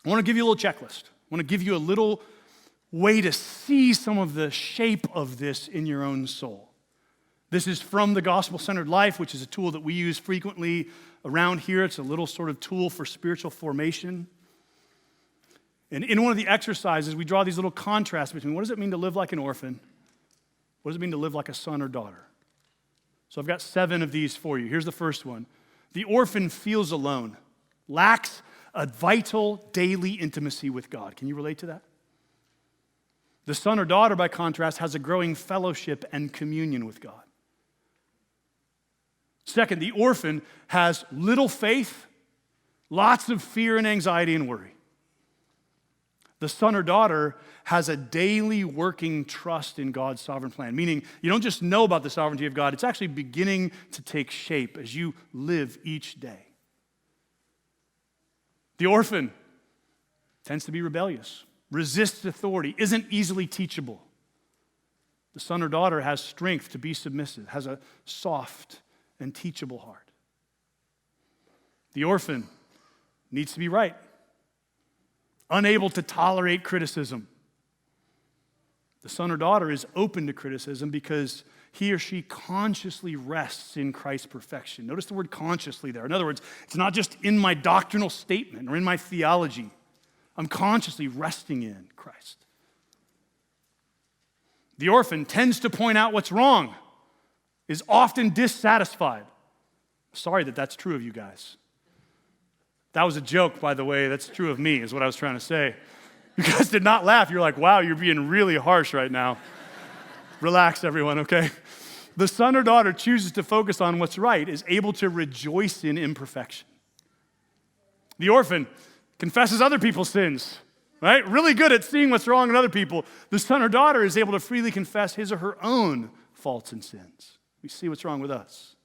I want to give you a little checklist. I want to give you a little way to see some of the shape of this in your own soul. This is from the Gospel-Centered Life, which is a tool that we use frequently around here. It's a little sort of tool for spiritual formation. And in one of the exercises, we draw these little contrasts between what does it mean to live like an orphan? What does it mean to live like a son or daughter? So I've got 7 of these for you. Here's the first one. The orphan feels alone, lacks a vital daily intimacy with God. Can you relate to that? The son or daughter, by contrast, has a growing fellowship and communion with God. Second, the orphan has little faith, lots of fear and anxiety and worry. The son or daughter has a daily working trust in God's sovereign plan, meaning you don't just know about the sovereignty of God, it's actually beginning to take shape as you live each day. The orphan tends to be rebellious, resists authority, isn't easily teachable. The son or daughter has strength to be submissive, has a soft and teachable heart. The orphan needs to be right, unable to tolerate criticism. The son or daughter is open to criticism because he or she consciously rests in Christ's perfection. Notice the word consciously there. In other words, it's not just in my doctrinal statement or in my theology. I'm consciously resting in Christ. The orphan tends to point out what's wrong, is often dissatisfied. Sorry that that's true of you guys. That was a joke, by the way. That's true of me, is what I was trying to say. You guys did not laugh. You're like, wow, you're being really harsh right now. Relax, everyone, okay? The son or daughter chooses to focus on what's right, is able to rejoice in imperfection. The orphan confesses other people's sins, right? Really good at seeing what's wrong in other people. The son or daughter is able to freely confess his or her own faults and sins. We see what's wrong with us.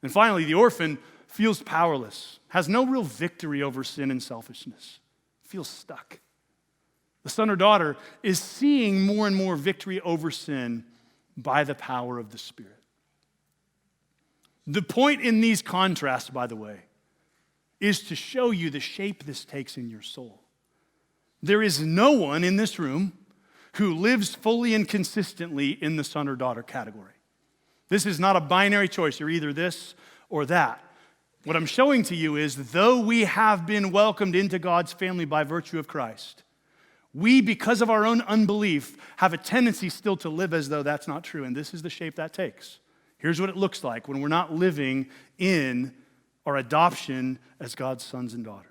And finally, the orphan feels powerless, has no real victory over sin and selfishness, feels stuck. The son or daughter is seeing more and more victory over sin by the power of the Spirit. The point in these contrasts, by the way, is to show you the shape this takes in your soul. There is no one in this room who lives fully and consistently in the son or daughter category. This is not a binary choice. You're either this or that. What I'm showing to you is, though we have been welcomed into God's family by virtue of Christ, we, because of our own unbelief, have a tendency still to live as though that's not true, and this is the shape that takes. Here's what it looks like when we're not living in our adoption as God's sons and daughters.